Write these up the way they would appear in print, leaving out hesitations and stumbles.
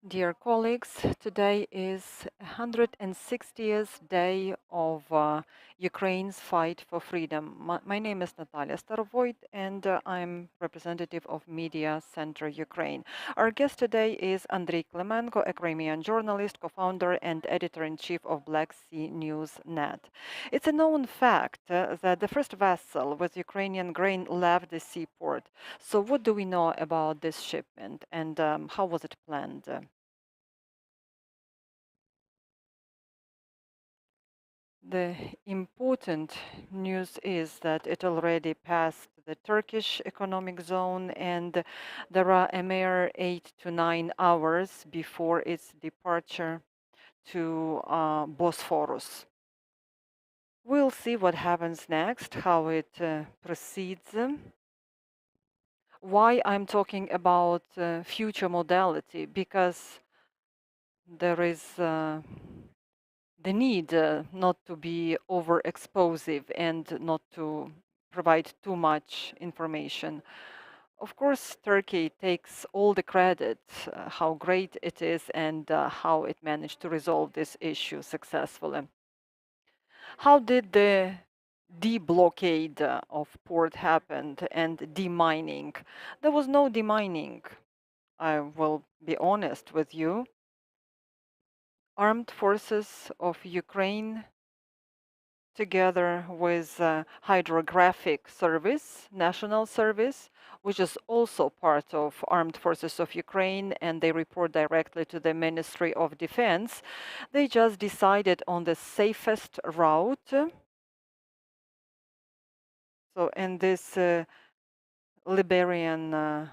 Dear colleagues, today is 160th day of Ukraine's fight for freedom. My name is Natalia Starovoit and I'm representative of Mediacentru Ukraine. Our guest today is Andrii Klymenko, a Crimean journalist, co-founder and editor-in-chief of Black Sea News Net. It's a known fact that the first vessel with Ukrainian grain left the seaport. So what do we know about this shipment and how was it planned? The important news is that it already passed the Turkish economic zone and there are a mere 8 to 9 hours before its departure to Bosphorus. We'll see what happens next, how it proceeds. Why I'm talking about future modality, because there is the need not to be overexposive and not to provide too much information. Of course, Turkey takes all the credit, how great it is and how it managed to resolve this issue successfully. How did the deblockade of port happened and demining? There was no demining, I will be honest with you. Armed forces of Ukraine together with Hydrographic Service, National Service, which is also part of Armed Forces of Ukraine, and they report directly to the Ministry of Defense. They just decided on the safest route. So, in this Liberian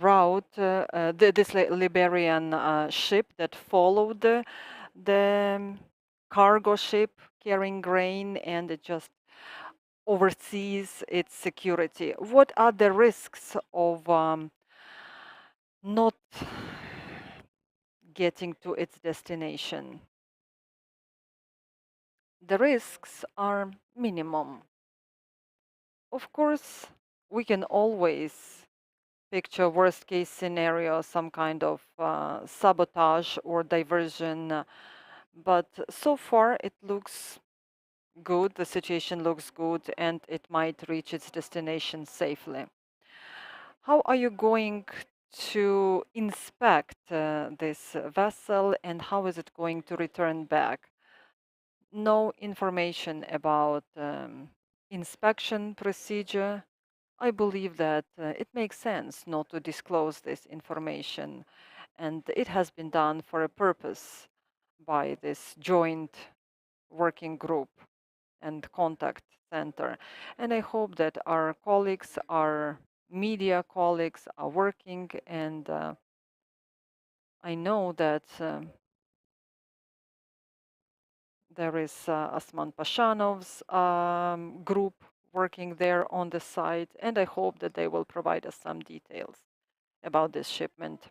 route, this Liberian ship that followed the cargo ship carrying grain and it just oversees its security. What are the risks of not getting to its destination? The risks are minimum. Of course, we can always picture worst case scenario, some kind of sabotage or diversion, but so far it looks good, the situation looks good, and it might reach its destination safely. How are you going to inspect this vessel and how is it going to return back? No information about inspection procedure. I believe that it makes sense not to disclose this information, and it has been done for a purpose by this joint working group and contact center. And I hope that our colleagues, our media colleagues, are working, and I know that there is Asman Pashanov's group working there on the site, and I hope that they will provide us some details about this shipment.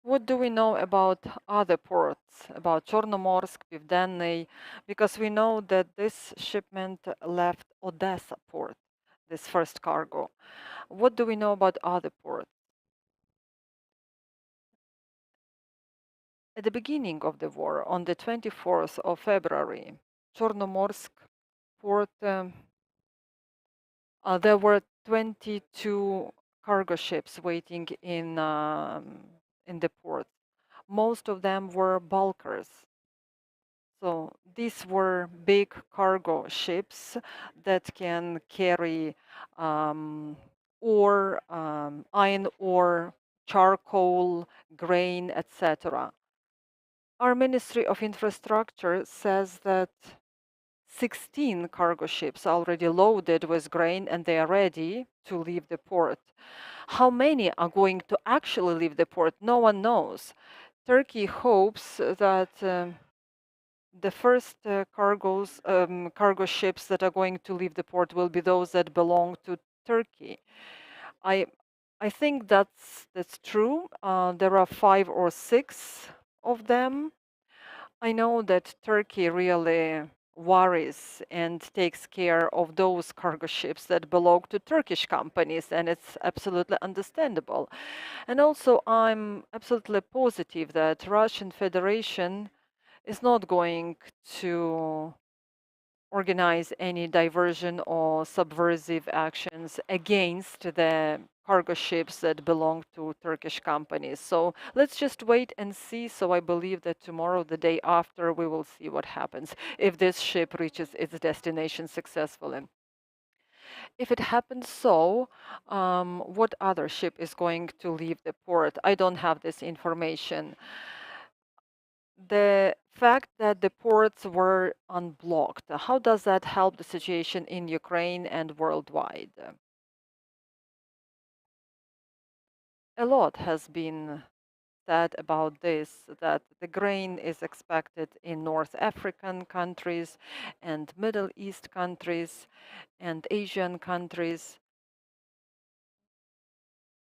What do we know about other ports, about Chornomorsk, Pivdenny? Because we know that this shipment left Odesa port, this first cargo. What do we know about other ports? At the beginning of the war, on the 24th of February, Chornomorsk port, there were 22 cargo ships waiting in the port. Most of them were bulkers. So these were big cargo ships that can carry ore, iron ore, charcoal, grain, etc. Our Ministry of Infrastructure says that 16 cargo ships are already loaded with grain and they are ready to leave the port. How many are going to actually leave the port? No one knows. Turkey hopes that the first cargo ships that are going to leave the port will be those that belong to Turkey. I think that's true. There are 5 or 6 of them. I know that Turkey really worries and takes care of those cargo ships that belong to Turkish companies, and it's absolutely understandable. And also, I'm absolutely positive that Russian Federation is not going to organize any diversion or subversive actions against the cargo ships that belong to Turkish companies. So let's just wait and see. So I believe that tomorrow, the day after, we will see what happens if this ship reaches its destination successfully. If it happens so, what other ship is going to leave the port? I don't have this information. The fact that the ports were unblocked, how does that help the situation in Ukraine and worldwide? A lot has been said about this, that the grain is expected in North African countries and Middle East countries and Asian countries.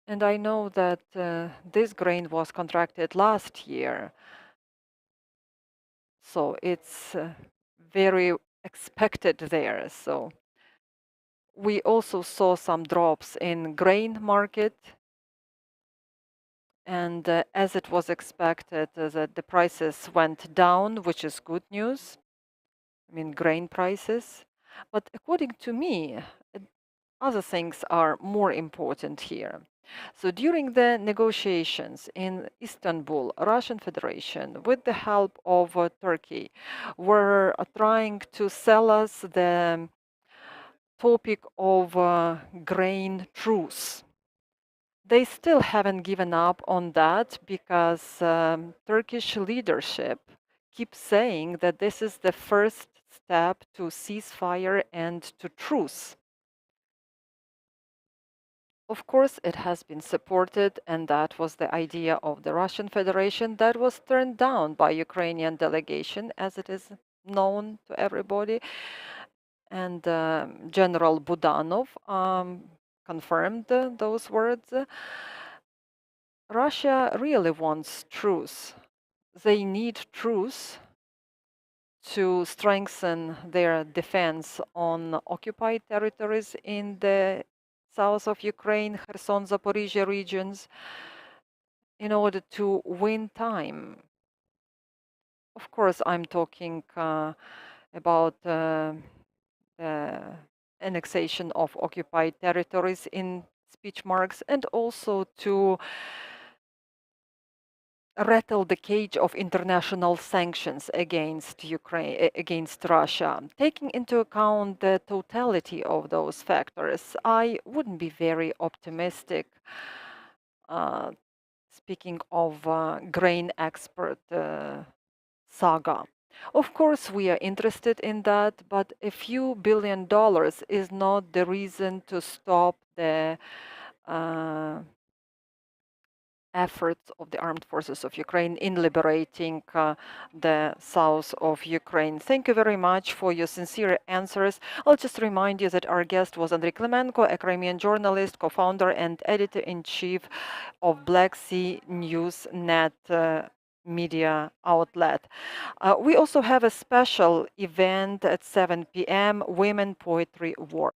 And I know that this grain was contracted last year, so it's very expected there. So we also saw some drops in grain market, and as it was expected, that the prices went down, which is good news. I mean, grain prices. But according to me, other things are more important here. So during the negotiations in Istanbul, Russian Federation, with the help of Turkey, were trying to sell us the topic of grain truce. They still haven't given up on that because Turkish leadership keeps saying that this is the first step to ceasefire and to truce. Of course, it has been supported, and that was the idea of the Russian Federation that was turned down by Ukrainian delegation, as it is known to everybody. And General Budanov confirmed those words. Russia really wants truce. They need truce to strengthen their defense on occupied territories in the south of Ukraine, Kherson, Zaporizhia regions, in order to win time. Of course, I'm talking about annexation of occupied territories in speech marks, and also to rattle the cage of international sanctions against Ukraine, against Russia. Taking into account the totality of those factors, I wouldn't be very optimistic. Speaking of grain export saga. Of course, we are interested in that, but a few $1 billion is not the reason to stop the efforts of the armed forces of Ukraine in liberating the south of Ukraine. Thank you very much for your sincere answers. I'll just remind you that our guest was Andrii Klymenko, a Crimean journalist, co-founder and editor-in-chief of Black Sea News Net media outlet. We also have a special event at 7 p.m. Women Poetry War.